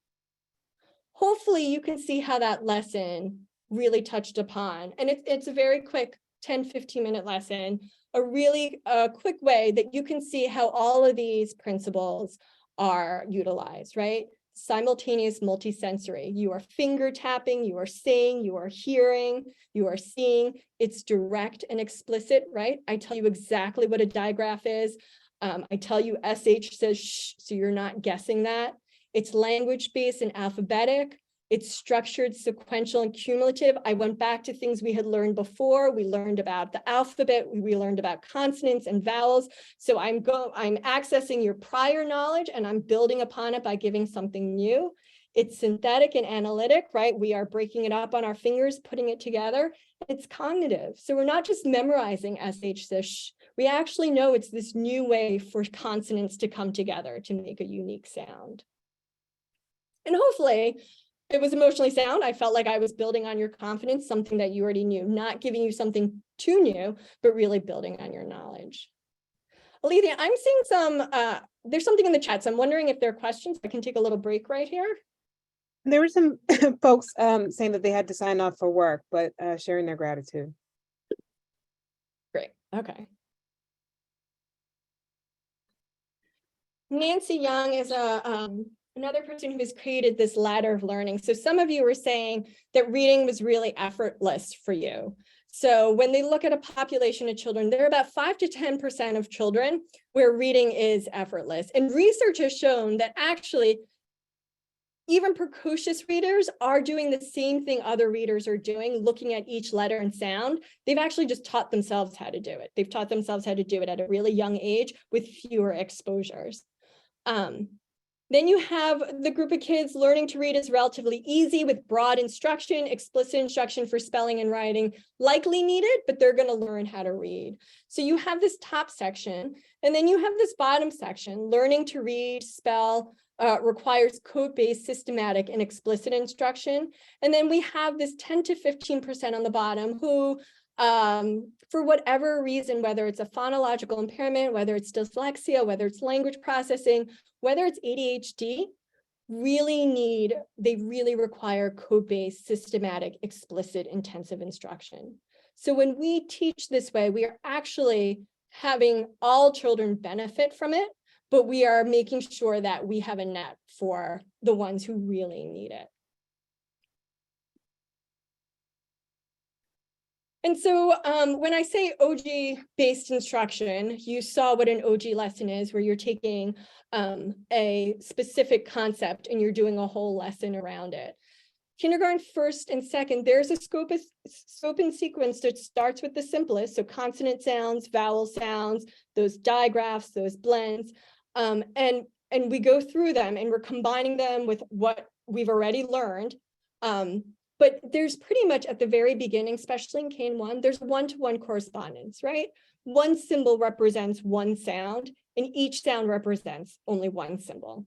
hopefully you can see how that lesson really touched upon. And it's a very quick 10-15-minute lesson, a really quick way that you can see how all of these principles are utilized, right? Simultaneous multisensory. You are finger tapping, you are saying, you are hearing, you are seeing. It's direct and explicit, right? I tell you exactly what a digraph is. I tell you SH says shh, so you're not guessing that. It's language-based and alphabetic. It's structured, sequential, and cumulative. I went back to things we had learned before. We learned about the alphabet. We learned about consonants and vowels. So I'm accessing your prior knowledge and I'm building upon it by giving something new. It's synthetic and analytic, right? We are breaking it up on our fingers, putting it together. It's cognitive. So we're not just memorizing SH says shh. We actually know it's this new way for consonants to come together to make a unique sound. And hopefully, it was emotionally sound. I felt like I was building on your confidence, something that you already knew, not giving you something too new, but really building on your knowledge. Alethea, I'm seeing some, there's something in the chat, so I'm wondering if there are questions. I can take a little break right here. There were some folks saying that they had to sign off for work, but sharing their gratitude. Great, okay. Nancy Young is another person who has created this ladder of learning. So some of you were saying that reading was really effortless for you. So when they look at a population of children, there are about 5 to 10% of children where reading is effortless. And research has shown that actually, even precocious readers are doing the same thing other readers are doing, looking at each letter and sound. They've actually just taught themselves how to do it. They've taught themselves how to do it at a really young age with fewer exposures. Then you have the group of kids learning to read is relatively easy with broad instruction, explicit instruction for spelling and writing likely needed, but they're going to learn how to read. So you have this top section, and then you have this bottom section. Learning to read, spell, requires code-based, systematic, and explicit instruction. And then we have this 10 to 15% on the bottom who, for whatever reason, whether it's a phonological impairment, whether it's dyslexia, whether it's language processing, whether it's ADHD, they really require code-based, systematic, explicit, intensive instruction. So when we teach this way, we are actually having all children benefit from it, but we are making sure that we have a net for the ones who really need it. And so when I say OG-based instruction, you saw what an OG lesson is, where you're taking a specific concept and you're doing a whole lesson around it. Kindergarten first and second, there's a scope and sequence that starts with the simplest, so consonant sounds, vowel sounds, those digraphs, those blends, and we go through them and we're combining them with what we've already learned. But there's pretty much at the very beginning, especially in K-1, there's one-to-one correspondence, right? One symbol represents one sound, and each sound represents only one symbol.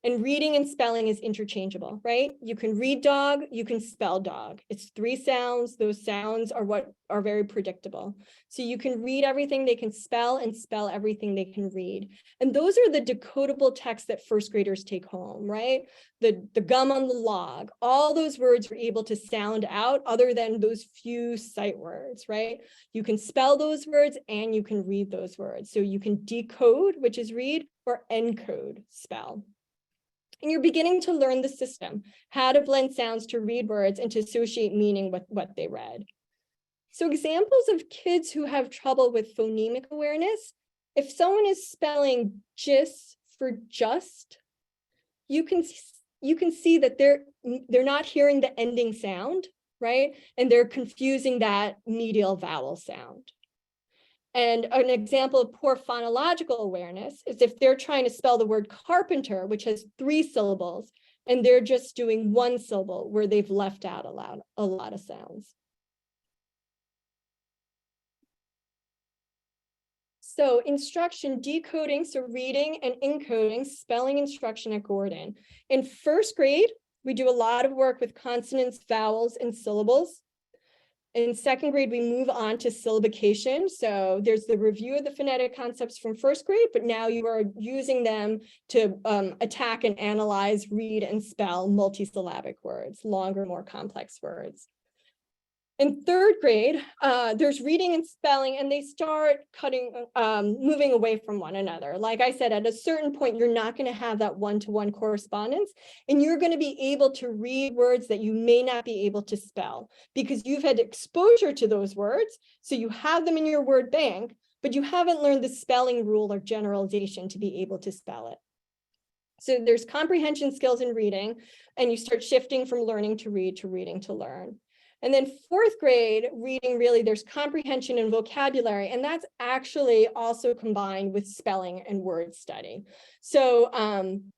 And reading and spelling is interchangeable, right? You can read dog, you can spell dog. It's 3 sounds. Those sounds are what are very predictable. So you can read everything they can spell and spell everything they can read. And those are the decodable texts that first graders take home, right? The gum on the log, all those words are able to sound out other than those few sight words, right? You can spell those words and you can read those words. So you can decode, which is read, or encode, spell. And you're beginning to learn the system, how to blend sounds to read words and to associate meaning with what they read. So examples of kids who have trouble with phonemic awareness, if someone is spelling just for just, you can see that they're not hearing the ending sound, right? And they're confusing that medial vowel sound. And an example of poor phonological awareness is if they're trying to spell the word carpenter, which has 3 syllables, and they're just doing 1 syllable where they've left out a lot of sounds. So instruction decoding, so reading and encoding, spelling instruction at Gordon. In first grade, we do a lot of work with consonants, vowels, and syllables. In second grade, we move on to syllabication. So there's the review of the phonetic concepts from first grade, but now you are using them to attack and analyze, read, and spell multisyllabic words, longer, more complex words. In third grade, there's reading and spelling, and they start moving away from one another. Like I said, at a certain point, you're not going to have that one-to-one correspondence, and you're going to be able to read words that you may not be able to spell because you've had exposure to those words. So you have them in your word bank, but you haven't learned the spelling rule or generalization to be able to spell it. So there's comprehension skills in reading, and you start shifting from learning to read to reading to learn. And then fourth grade reading, really, there's comprehension and vocabulary, and that's actually also combined with spelling and word study. So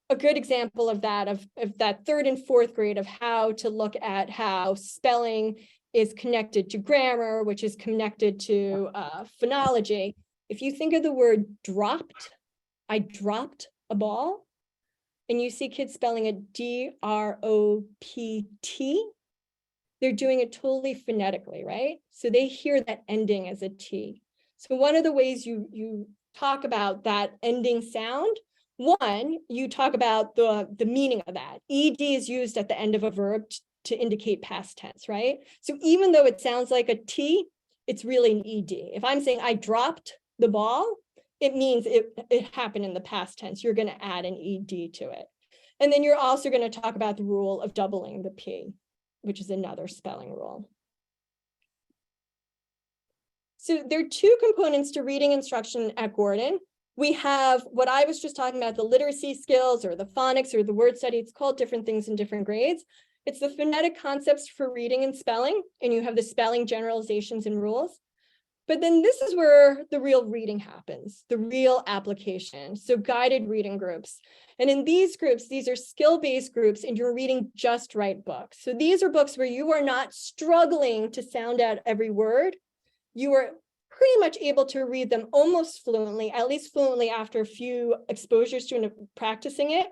a good example of that, of that third and fourth grade, of how to look at how spelling is connected to grammar, which is connected to phonology. If you think of the word dropped, I dropped a ball, and you see kids spelling it D-R-O-P-T, they're doing it totally phonetically, right? So they hear that ending as a T. So one of the ways you talk about that ending sound, one, you talk about the meaning of that. ED is used at the end of a verb to indicate past tense, right? So even though it sounds like a T, it's really an ED. If I'm saying I dropped the ball, it means it happened in the past tense. You're going to add an ED to it. And then you're also going to talk about the rule of doubling the P, which is another spelling rule. So there are two components to reading instruction at Gordon. We have what I was just talking about, the literacy skills or the phonics or the word study. It's called different things in different grades. It's the phonetic concepts for reading and spelling, and you have the spelling generalizations and rules. But then this is where the real reading happens, the real application. So guided reading groups. And in these groups, these are skill-based groups, and you're reading just right books. So these are books where you are not struggling to sound out every word. You are pretty much able to read them almost fluently, at least fluently after a few exposures to practicing it,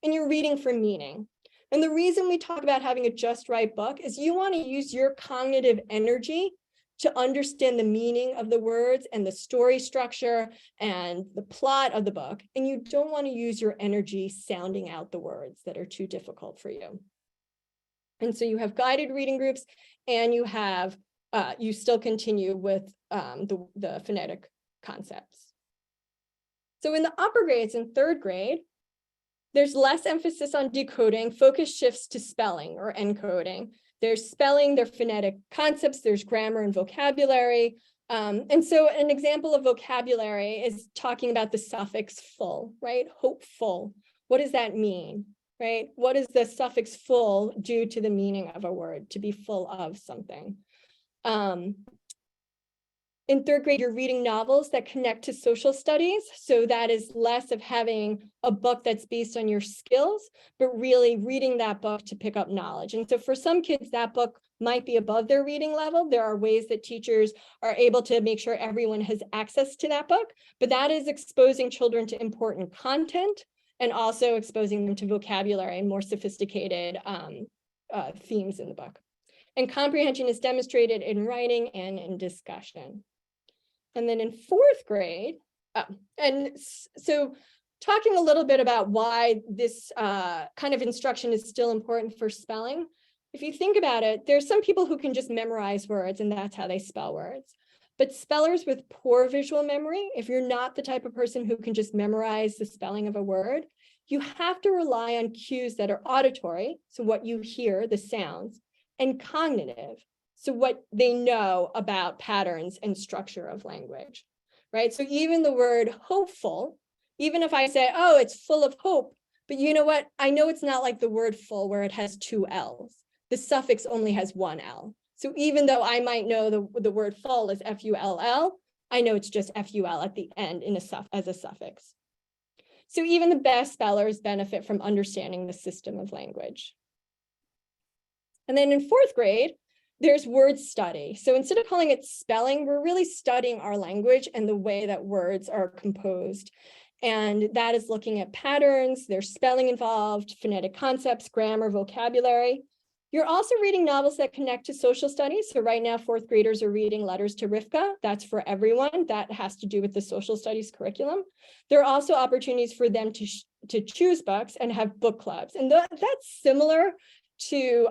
and you're reading for meaning. And the reason we talk about having a just right book is you want to use your cognitive energy to understand the meaning of the words and the story structure and the plot of the book. And you don't want to use your energy sounding out the words that are too difficult for you. And so you have guided reading groups, and you have, you still continue with the phonetic concepts. So in the upper grades, in third grade, there's less emphasis on decoding, focus shifts to spelling or encoding. There's spelling, there's phonetic concepts, there's grammar and vocabulary. And so an example of vocabulary is talking about the suffix full, right? Hopeful. What does that mean, right? What does the suffix full do to the meaning of a word, to be full of something? In third grade, you're reading novels that connect to social studies. So that is less of having a book that's based on your skills, but really reading that book to pick up knowledge. And so for some kids, that book might be above their reading level. There are ways that teachers are able to make sure everyone has access to that book, but that is exposing children to important content and also exposing them to vocabulary and more sophisticated themes in the book. And comprehension is demonstrated in writing and in discussion. And then in fourth grade, and so talking a little bit about why this kind of instruction is still important for spelling. If you think about it, there's some people who can just memorize words and that's how they spell words. But spellers with poor visual memory, if you're not the type of person who can just memorize the spelling of a word, you have to rely on cues that are auditory, so what you hear, the sounds, and cognitive, so what they know about patterns and structure of language, right? So even the word hopeful, even if I say, oh, it's full of hope, but you know what? I know it's not like the word full where it has two L's. The suffix only has one L. So even though I might know the word full is F-U-L-L, I know it's just F-U-L at the end as a suffix. So even the best spellers benefit from understanding the system of language. And then in fourth grade, there's word study. So instead of calling it spelling, we're really studying our language and the way that words are composed. And that is looking at patterns, there's spelling involved, phonetic concepts, grammar, vocabulary. You're also reading novels that connect to social studies. So right now, fourth graders are reading Letters to Rivka. That's for everyone. That has to do with the social studies curriculum. There are also opportunities for them to choose books and have book clubs. And that's similar to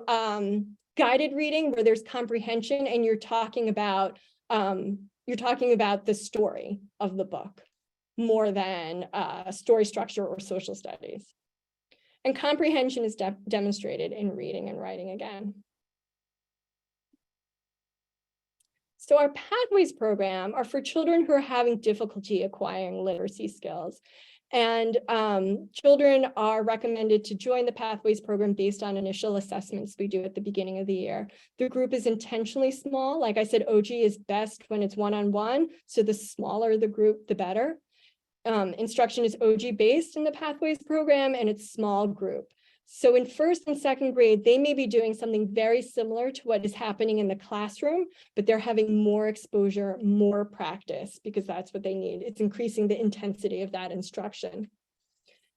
guided reading, where there's comprehension and you're talking about the story of the book more than story structure or social studies. And comprehension is demonstrated in reading and writing again. So our Pathways program are for children who are having difficulty acquiring literacy skills. And children are recommended to join the Pathways program based on initial assessments we do at the beginning of the year. The group is intentionally small. Like I said, OG is best when it's one-on-one. So the smaller the group, the better. Instruction is OG based in the Pathways program, and it's small group. So in first and second grade, they may be doing something very similar to what is happening in the classroom, but they're having more exposure, more practice, because that's what they need. It's increasing the intensity of that instruction.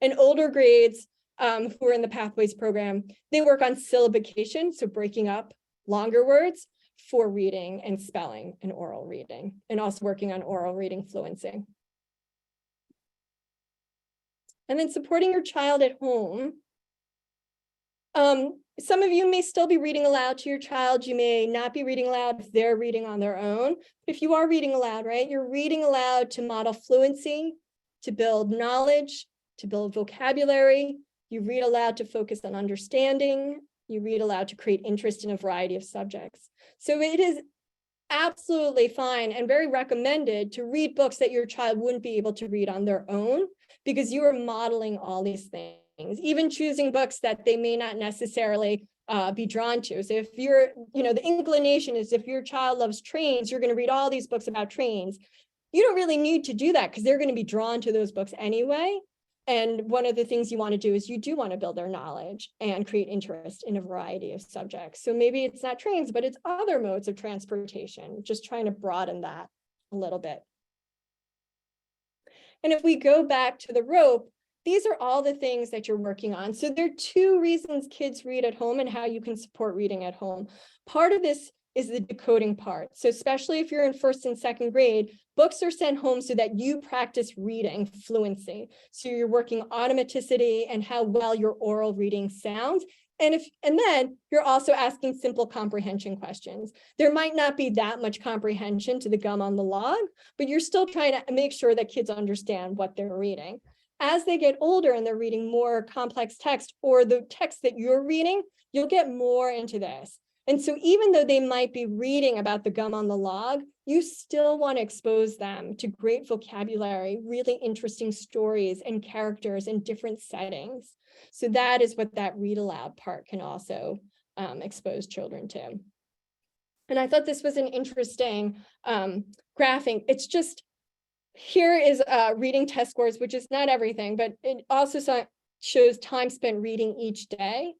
And older grades who are in the Pathways program, they work on syllabication, so breaking up longer words for reading and spelling and oral reading, and also working on oral reading fluency. And then supporting your child at home. Some of you may still be reading aloud to your child. You may not be reading aloud if they're reading on their own. If you are reading aloud, right, you're reading aloud to model fluency, to build knowledge, to build vocabulary. You read aloud to focus on understanding. You read aloud to create interest in a variety of subjects. So it is absolutely fine and very recommended to read books that your child wouldn't be able to read on their own, because you are modeling all these things, even choosing books that they may not necessarily be drawn to. So if you're, the inclination is if your child loves trains, you're going to read all these books about trains. You don't really need to do that because they're going to be drawn to those books anyway. And one of the things you want to do is you do want to build their knowledge and create interest in a variety of subjects. So maybe it's not trains, but it's other modes of transportation, just trying to broaden that a little bit. And if we go back to the rope, these are all the things that you're working on. So there are two reasons kids read at home and how you can support reading at home. Part of this is the decoding part. So especially if you're in first and second grade, books are sent home so that you practice reading fluency. So you're working automaticity and how well your oral reading sounds. And then you're also asking simple comprehension questions. There might not be that much comprehension to the gum on the log, but you're still trying to make sure that kids understand what they're reading. As they get older and they're reading more complex text, or the text that you're reading, you'll get more into this. And so even though they might be reading about the gum on the log, you still want to expose them to great vocabulary, really interesting stories and characters in different settings. So that is what that read aloud part can also expose children to. And I thought this was an interesting graphing. It's just, here is reading test scores, which is not everything, but it also shows time spent reading each day.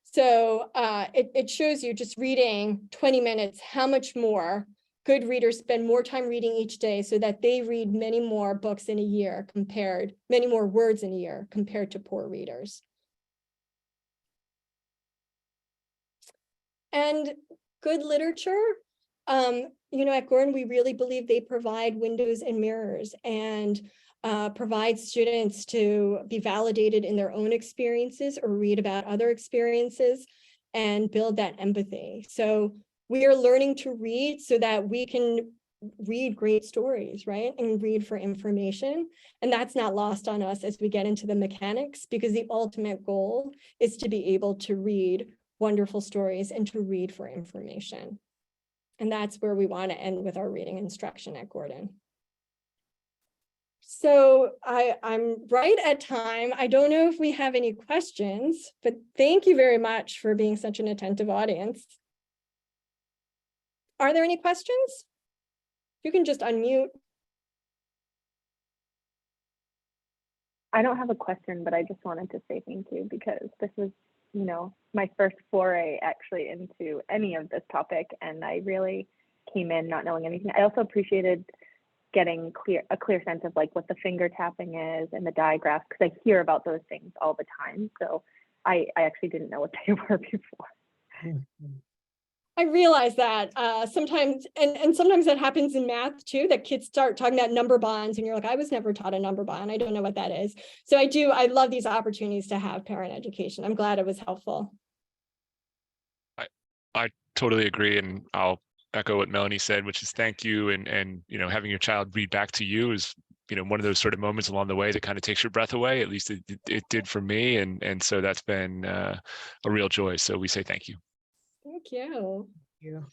So it shows you just reading 20 minutes, how much more good readers spend more time reading each day, so that they read many more books in a year many more words in a year compared to poor readers. And good literature, at Gordon, we really believe they provide windows and mirrors, and provide students to be validated in their own experiences or read about other experiences and build that empathy. So we are learning to read so that we can read great stories, right? And read for information. And that's not lost on us as we get into the mechanics, because the ultimate goal is to be able to read wonderful stories and to read for information. And that's where we want to end with our reading instruction at Gordon. So I'm right at time. I don't know if we have any questions, but thank you very much for being such an attentive audience. Are there any questions? You can just unmute. I don't have a question, but I just wanted to say thank you, because this is, my first foray actually into any of this topic, and I really came in not knowing anything. I also appreciated getting a clear sense of like what the finger tapping is and the digraphs, because I hear about those things all the time. So I actually didn't know what they were before. I realize that sometimes, and sometimes that happens in math too, that kids start talking about number bonds and you're like, I was never taught a number bond. I don't know what that is. So I love these opportunities to have parent education. I'm glad it was helpful. I totally agree, and I'll echo what Melanie said, which is thank you. And you know, having your child read back to you is, you know, one of those sort of moments along the way that kind of takes your breath away. At least it did for me, and so that's been a real joy. So we say thank you. Thank you. You.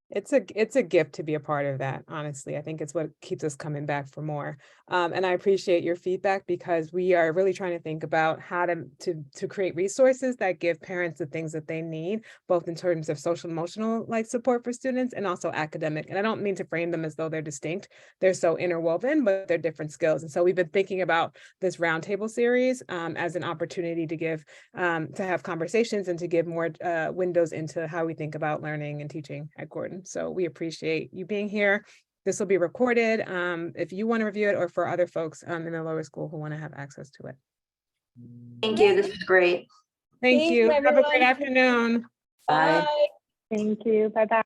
It's a gift to be a part of that. Honestly, I think it's what keeps us coming back for more. And I appreciate your feedback because we are really trying to think about how to create resources that give parents the things that they need, both in terms of social emotional like support for students and also academic. And I don't mean to frame them as though they're distinct. They're so interwoven, but they're different skills. And so we've been thinking about this roundtable series as an opportunity to give to have conversations and to give more windows into how we think about learning and teaching at Gordon. So we appreciate you being here. This will be recorded if you want to review it or for other folks in the lower school who want to have access to it. Thank you. This was great. Thank you. Have a great everyone. afternoon. Bye. Bye. Thank you. Bye-bye.